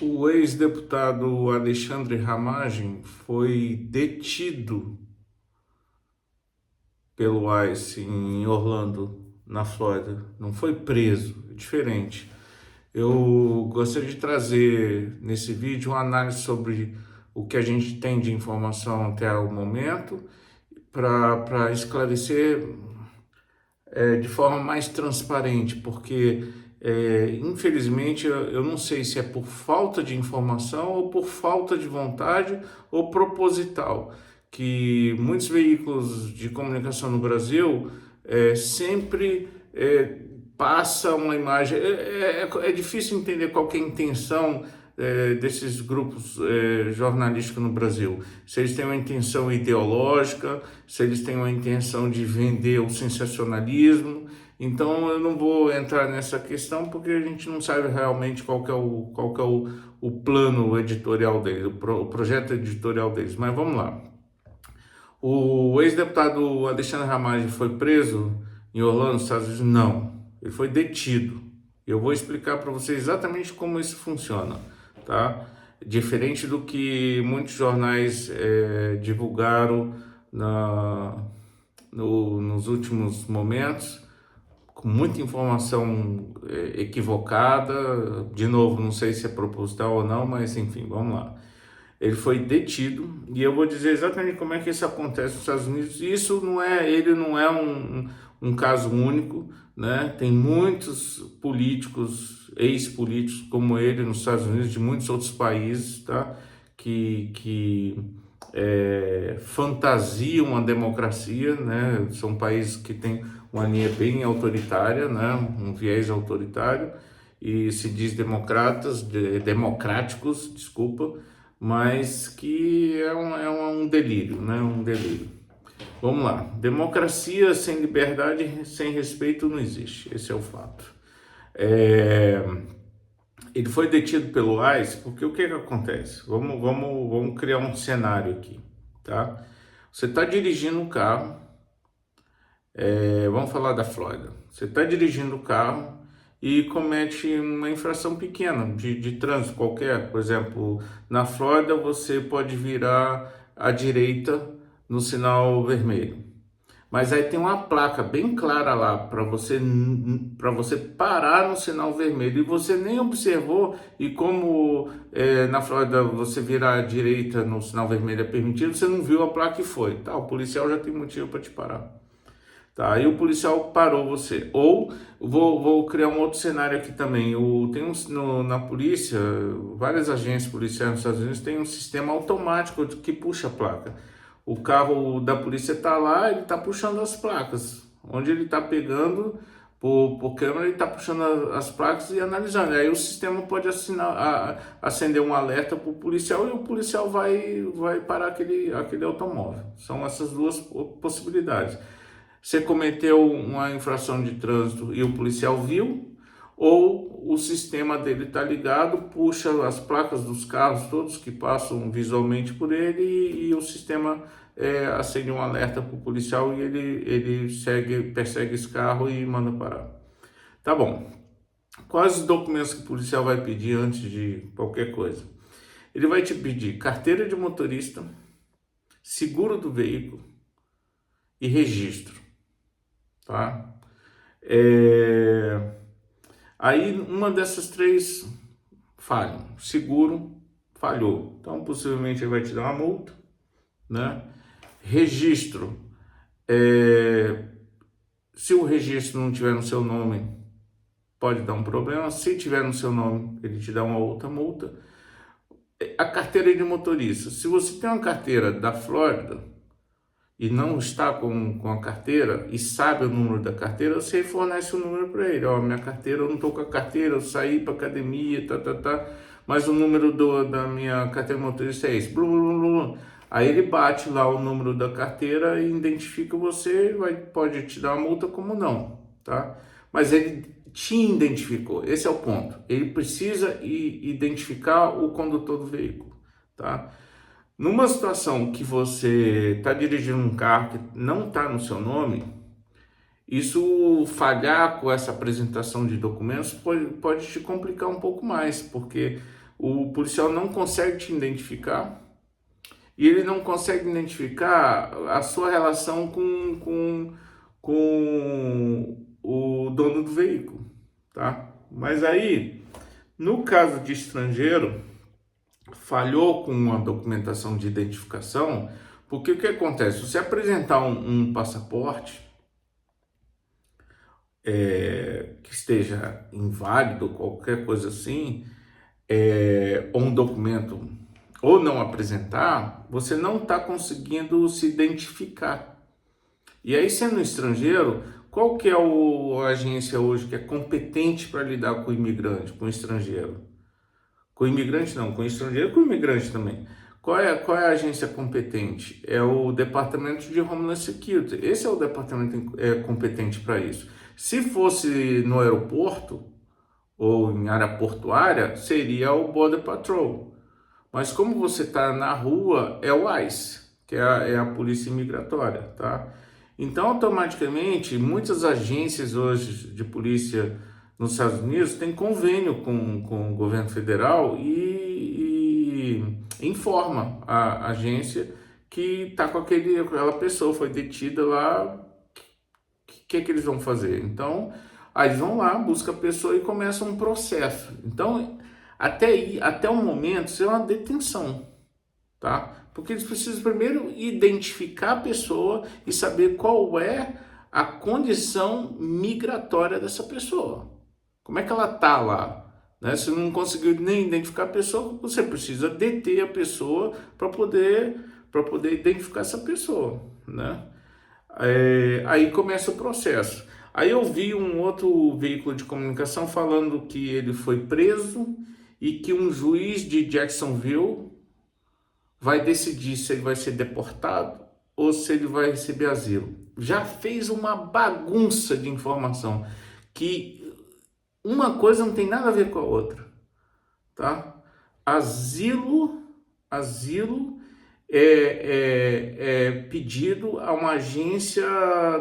O ex-deputado Alexandre Ramagem foi detido pelo ICE em Orlando, na Flórida. Não foi preso, é diferente. Eu gostaria de trazer nesse vídeo uma análise sobre o que a gente tem de informação até o momento, para esclarecer de forma mais transparente, porque infelizmente eu não sei se é por falta de informação ou por falta de vontade ou proposital, que muitos veículos de comunicação no Brasil sempre passa uma imagem. É difícil entender qual que é a intenção desses grupos jornalísticos no Brasil. Se eles têm uma intenção ideológica, se eles têm uma intenção de vender o sensacionalismo. Então eu não vou entrar nessa questão porque a gente não sabe realmente qual que é o plano editorial deles, o projeto editorial deles. Mas vamos lá. O ex-deputado Alexandre Ramagem foi preso em Orlando, Estados Unidos? Não, ele foi detido. Eu vou explicar para vocês exatamente como isso funciona, tá? Diferente do que muitos jornais divulgaram nos últimos momentos, com muita informação equivocada. De novo, não sei se é proposital ou não, mas enfim, vamos lá. Ele foi detido e eu vou dizer exatamente como é que isso acontece nos Estados Unidos. Isso não é, ele não é um caso único, né? Tem muitos políticos, ex-políticos como ele nos Estados Unidos, de muitos outros países, tá? Que fantasiam a democracia, né? São países que têm uma linha bem autoritária, né? Um viés autoritário e se diz democráticos, desculpa, mas que é um delírio, né? Um delírio. Vamos lá. Democracia sem liberdade, sem respeito não existe. Esse é o fato. Ele foi detido pelo ICE porque o que acontece? Vamos criar um cenário aqui, tá? Você está dirigindo um carro, vamos falar da Flórida. Você está dirigindo o carro e comete uma infração pequena de trânsito qualquer. Por exemplo, na Flórida você pode virar à direita no sinal vermelho. Mas aí tem uma placa bem clara lá para você parar no sinal vermelho e você nem observou. E como na Flórida você virar à direita no sinal vermelho é permitido, você não viu a placa e foi. Tá, o policial já tem motivo para te parar. Tá, aí o policial parou você. Ou vou criar um outro cenário aqui também. Na polícia, várias agências policiais nos Estados Unidos têm um sistema automático que puxa a placa. O carro da polícia está lá, ele está puxando as placas. Onde ele está pegando por câmera, ele está puxando as placas e analisando. Aí o sistema pode acender um alerta para o policial e o policial vai parar aquele automóvel. São essas duas possibilidades. Você cometeu uma infração de trânsito e o policial viu, ou o sistema dele está ligado, puxa as placas dos carros todos que passam visualmente por ele e o sistema acende um alerta para o policial e ele persegue esse carro e manda parar. Tá bom. Quais os documentos que o policial vai pedir antes de qualquer coisa? Ele vai te pedir carteira de motorista, seguro do veículo e registro. Tá? Aí uma dessas três falham. Seguro falhou, então possivelmente ele vai te dar uma multa, né? Registro, se o registro não tiver no seu nome, pode dar um problema. Se tiver no seu nome, ele te dá uma outra multa. A carteira de motorista, se você tem uma carteira da Flórida e não está com a carteira e sabe o número da carteira, você fornece o número para ele. Ó, minha carteira, eu não estou com a carteira, eu saí para academia, mas o número da minha carteira de motorista é esse. Blum, blum, blum. Aí ele bate lá o número da carteira e identifica você, pode te dar uma multa como não, tá? Mas ele te identificou, esse é o ponto. Ele precisa identificar o condutor do veículo, tá? Numa situação que você está dirigindo um carro que não está no seu nome, isso falhar com essa apresentação de documentos pode te complicar um pouco mais, porque o policial não consegue te identificar e ele não consegue identificar a sua relação com o dono do veículo, tá? Mas aí, no caso de estrangeiro, falhou com a documentação de identificação, porque o que acontece? Você apresentar um passaporte que esteja inválido, qualquer coisa assim, ou um documento, ou não apresentar, você não está conseguindo se identificar. E aí, sendo estrangeiro, qual que é a agência hoje que é competente para lidar com o imigrante, com o estrangeiro? Com o imigrante não, com o estrangeiro e com o imigrante também. Qual é a agência competente? É o Departamento de Homeland Security. Esse é o departamento competente para isso. Se fosse no aeroporto ou em área portuária, seria o Border Patrol. Mas como você está na rua, é o ICE, que é a Polícia Imigratória, tá? Então, automaticamente, muitas agências hoje de polícia nos Estados Unidos têm convênio com o governo federal e informa a agência que está com aquela pessoa, foi detida lá, o que eles vão fazer? Então, aí eles vão lá, buscam a pessoa e começam um processo. Então, até o momento, isso é uma detenção, tá? Porque eles precisam primeiro identificar a pessoa e saber qual é a condição migratória dessa pessoa. Como é que ela tá lá? Né? Se não conseguiu nem identificar a pessoa, você precisa deter a pessoa para poder identificar essa pessoa, né? Aí começa o processo. Aí eu vi um outro veículo de comunicação falando que ele foi preso e que um juiz de Jacksonville vai decidir se ele vai ser deportado ou se ele vai receber asilo. Já fez uma bagunça de informação que uma coisa não tem nada a ver com a outra, tá? Asilo é pedido a uma agência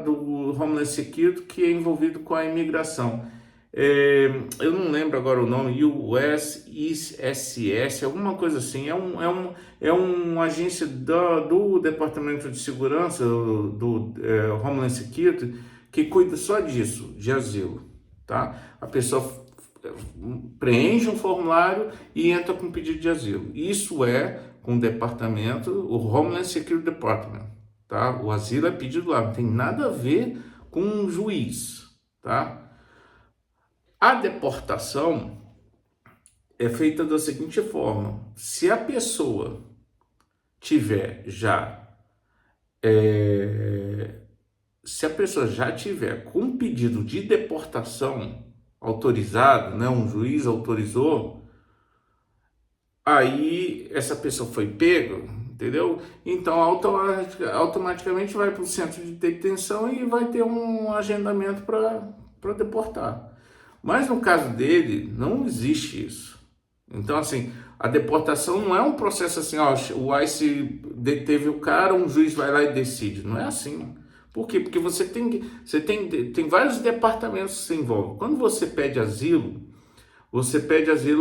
do Homeland Security que é envolvido com a imigração. Eu não lembro agora o nome, USSS, alguma coisa assim. É uma agência do Departamento de Segurança, do Homeland Security, que cuida só disso, de asilo, tá? A pessoa preenche um formulário e entra com pedido de asilo. Isso é com o departamento, o Homeland Security Department, tá? O asilo é pedido lá, não tem nada a ver com um juiz, tá? A deportação é feita da seguinte forma: se a pessoa tiver já com pedido de deportação autorizado, né, um juiz autorizou, aí essa pessoa foi pega, entendeu? Então automaticamente vai para o centro de detenção e vai ter um agendamento para deportar. Mas no caso dele, não existe isso. Então, assim, a deportação não é um processo assim, ó, o ICE deteve o cara, um juiz vai lá e decide. Não é assim. Por quê? Porque você tem vários departamentos que se envolvem. Quando você pede asilo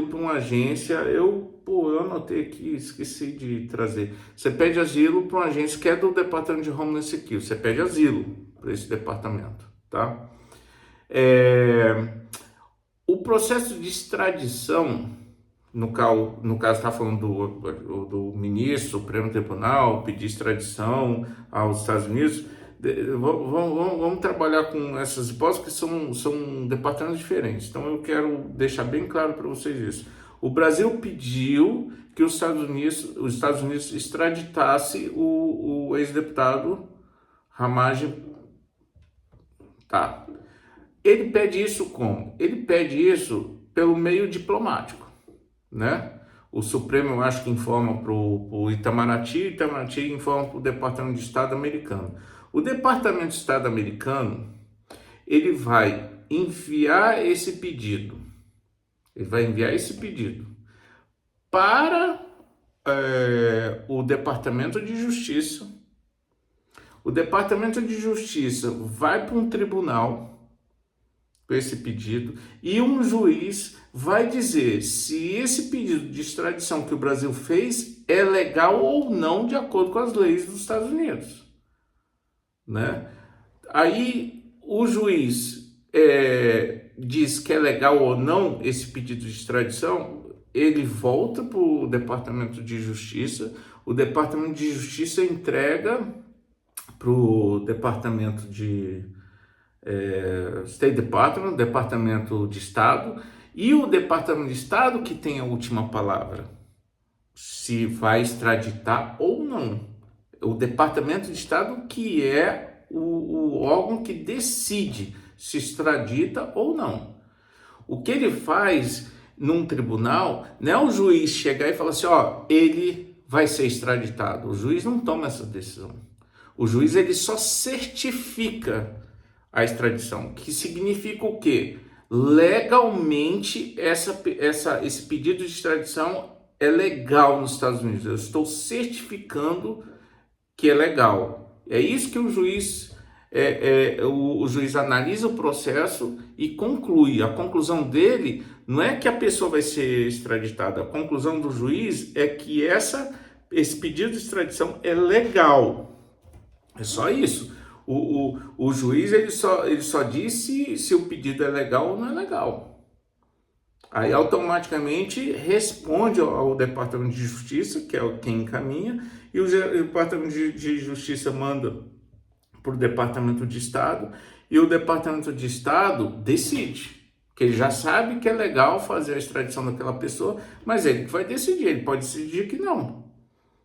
para uma agência, eu anotei aqui, esqueci de trazer. Você pede asilo para uma agência que é do Departamento de Homeland Security. Você pede asilo para esse departamento, tá? O processo de extradição, no caso está falando do ministro, Supremo Tribunal, pedir extradição aos Estados Unidos, vamos trabalhar com essas hipóteses que são departamentos diferentes. Então eu quero deixar bem claro para vocês isso. O Brasil pediu que os Estados Unidos extraditasse o ex-deputado Ramagem. Tá. Ele pede isso como? Ele pede isso pelo meio diplomático, né? O Supremo, eu acho que informa para o Itamaraty informa para o Departamento de Estado americano. O Departamento de Estado americano, ele vai enviar esse pedido, para o Departamento de Justiça. O Departamento de Justiça vai para um tribunal esse pedido, e um juiz vai dizer se esse pedido de extradição que o Brasil fez é legal ou não de acordo com as leis dos Estados Unidos, né? Aí o juiz diz que é legal ou não esse pedido de extradição, ele volta para o Departamento de Justiça, o Departamento de Justiça entrega para o Departamento de State Department, Departamento de Estado, e o Departamento de Estado que tem a última palavra, se vai extraditar ou não. O Departamento de Estado que é o órgão que decide se extradita ou não. O que ele faz num tribunal não é o juiz chegar e falar assim, ó, ele vai ser extraditado. O juiz não toma essa decisão. O juiz ele só certifica a extradição, que significa o quê? Legalmente, esse pedido de extradição é legal nos Estados Unidos. Eu estou certificando que é legal. É isso que o juiz, o juiz analisa o processo e conclui. A conclusão dele não é que a pessoa vai ser extraditada. A conclusão do juiz é que esse pedido de extradição é legal. É só isso. O juiz ele só diz se o pedido é legal ou não é legal. Aí automaticamente responde ao Departamento de Justiça, que é quem encaminha, e o Departamento de Justiça manda para o Departamento de Estado, e o Departamento de Estado decide, que ele já sabe que é legal fazer a extradição daquela pessoa, mas ele que vai decidir, ele pode decidir que não.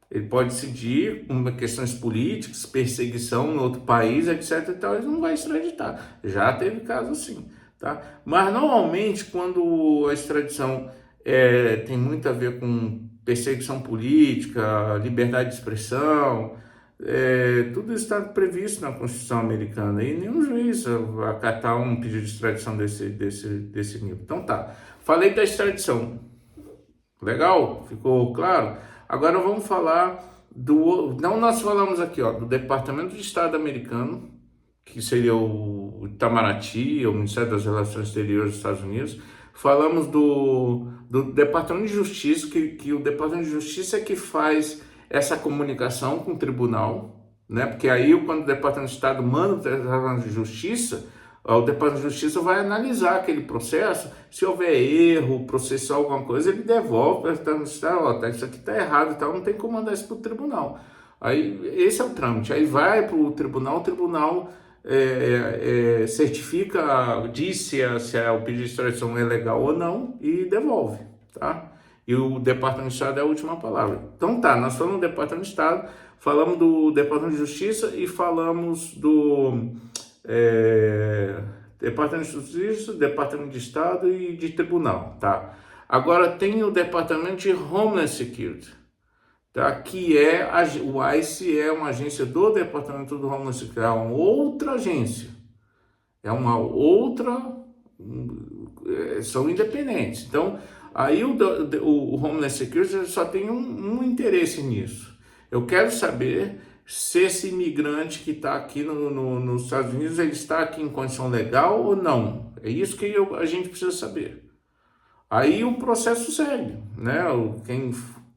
Ele pode decidir questões políticas, perseguição em outro país, etc. e tal, ele não vai extraditar. Já teve caso assim, tá? Mas normalmente quando a extradição tem muito a ver com perseguição política, liberdade de expressão, tudo isso está previsto na Constituição americana e nenhum juiz vai acatar um pedido de extradição desse nível. Então tá, falei da extradição. Legal? Ficou claro? Agora vamos falar não, nós falamos aqui, ó, do Departamento de Estado americano, que seria o Itamaraty, o Ministério das Relações Exteriores dos Estados Unidos. Falamos do Departamento de Justiça, que o Departamento de Justiça é que faz essa comunicação com o tribunal, né? Porque aí quando o Departamento de Estado manda o Departamento de Justiça, o Departamento de Justiça vai analisar aquele processo, se houver erro, processar alguma coisa, ele devolve para o Departamento de Estado, ó, isso aqui está errado e tal, não tem como mandar isso para o tribunal. Aí esse é o trâmite, aí vai para o tribunal certifica, diz se o pedido de extradição é legal ou não e devolve, tá? E o Departamento de Estado é a última palavra. Então tá, nós falamos do Departamento de Estado, falamos do Departamento de Justiça e falamos do Departamento de Justiça, Departamento de Estado e de Tribunal, tá? Agora tem o Departamento de Homeland Security, tá? Que o ICE é uma agência do Departamento do Homeland Security, é uma outra agência, são independentes. Então, aí o Homeland Security só tem um interesse nisso. Eu quero saber se esse imigrante que está aqui nos Estados Unidos, ele está aqui em condição legal ou não. É isso que a gente precisa saber. Aí o processo segue, né?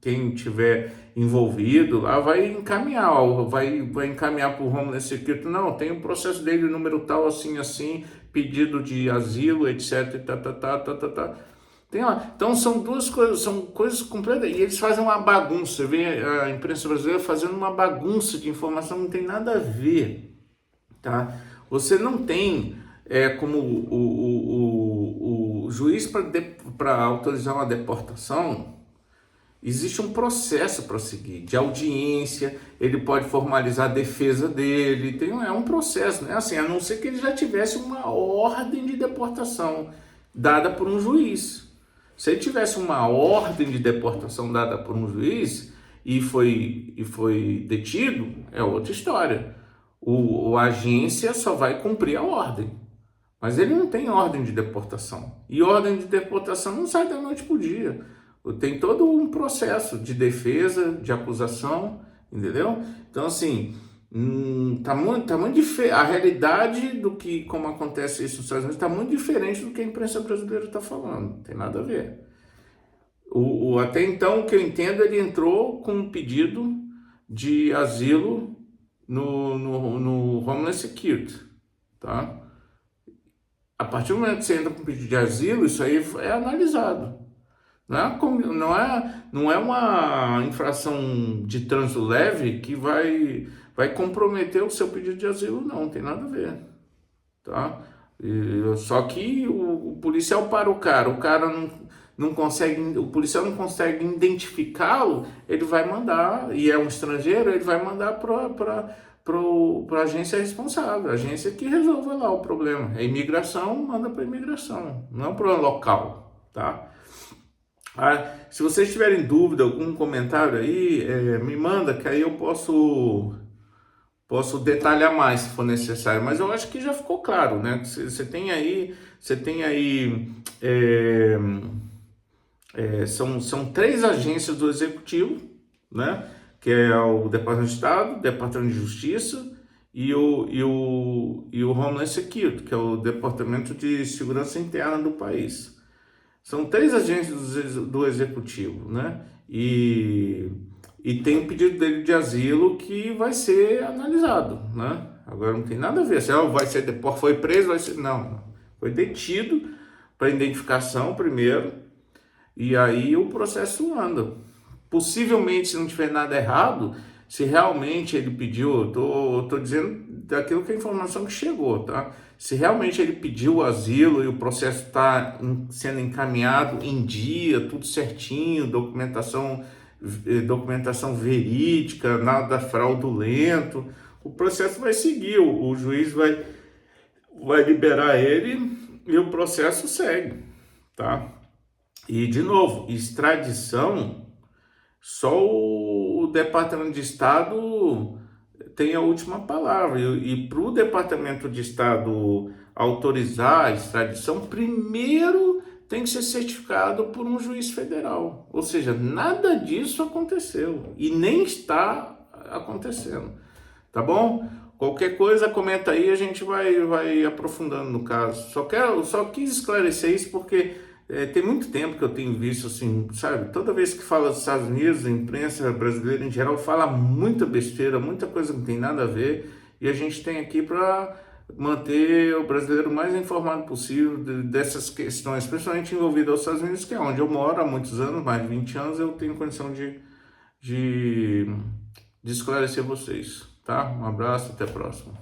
Quem tiver envolvido lá vai encaminhar, vai encaminhar para o Homeland Security. Não, tem o processo dele, número tal, assim, pedido de asilo, etc. Tem lá. Então são duas coisas, são coisas completas, e eles fazem uma bagunça. Você vê a imprensa brasileira fazendo uma bagunça de informação, não tem nada a ver, tá? Você não tem como o juiz para autorizar uma deportação. Existe um processo para seguir, de audiência, ele pode formalizar a defesa dele, é um processo, né? Assim, a não ser que ele já tivesse uma ordem de deportação dada por um juiz. Se ele tivesse uma ordem de deportação dada por um juiz e foi detido, é outra história. A agência só vai cumprir a ordem, mas ele não tem ordem de deportação. E ordem de deportação não sai da noite para o dia. Tem todo um processo de defesa, de acusação, entendeu? Então, assim, Tá muito diferente. A realidade do que, como acontece isso nos Estados Unidos, está muito diferente do que a imprensa brasileira está falando. Não tem nada a ver. Até então, o que eu entendo, ele entrou com um pedido de asilo no Homeland Security, tá? A partir do momento que você entra com um pedido de asilo, isso aí é analisado. Não é uma infração de trânsito leve que vai comprometer o seu pedido de asilo, não tem nada a ver, tá? Só que o policial para o cara não consegue, o policial não consegue identificá-lo, ele vai mandar, e é um estrangeiro, ele vai mandar para a agência responsável, a agência que resolve lá o problema. A imigração manda para a imigração, não é um problema local, tá? Se vocês tiverem dúvida, algum comentário aí, me manda, que aí eu posso detalhar mais se for necessário, mas eu acho que já ficou claro, né? Você tem aí, são três agências do Executivo, né? Que é o Departamento de Estado, o Departamento de Justiça e o Homeland Security, que é o Departamento de Segurança Interna do país. São três agências do Executivo, né? E tem um pedido dele de asilo que vai ser analisado, né? Agora não tem nada a ver, se vai ser depois, foi preso, vai ser... Não, foi detido para identificação primeiro, e aí o processo anda. Possivelmente, se não tiver nada errado, se realmente ele pediu, eu tô dizendo daquilo que é a informação que chegou, tá? Se realmente ele pediu o asilo e o processo está sendo encaminhado em dia, tudo certinho, documentação verídica, nada fraudulento, o processo vai seguir, o juiz vai liberar ele e o processo segue, tá? E, de novo, extradição, só o Departamento de Estado tem a última palavra. E para o Departamento de Estado autorizar a extradição, primeiro tem que ser certificado por um juiz federal. Ou seja, nada disso aconteceu e nem está acontecendo. Tá bom? Qualquer coisa, comenta aí, a gente vai aprofundando no caso. Só quis esclarecer isso porque tem muito tempo que eu tenho visto, assim, sabe? Toda vez que fala dos Estados Unidos, a imprensa brasileira em geral fala muita besteira, muita coisa que não tem nada a ver. E a gente tem aqui para manter o brasileiro mais informado possível dessas questões, principalmente envolvido aos Estados Unidos, que é onde eu moro há muitos anos, mais de 20 anos, eu tenho condição de esclarecer vocês, tá? Um abraço, até a próxima.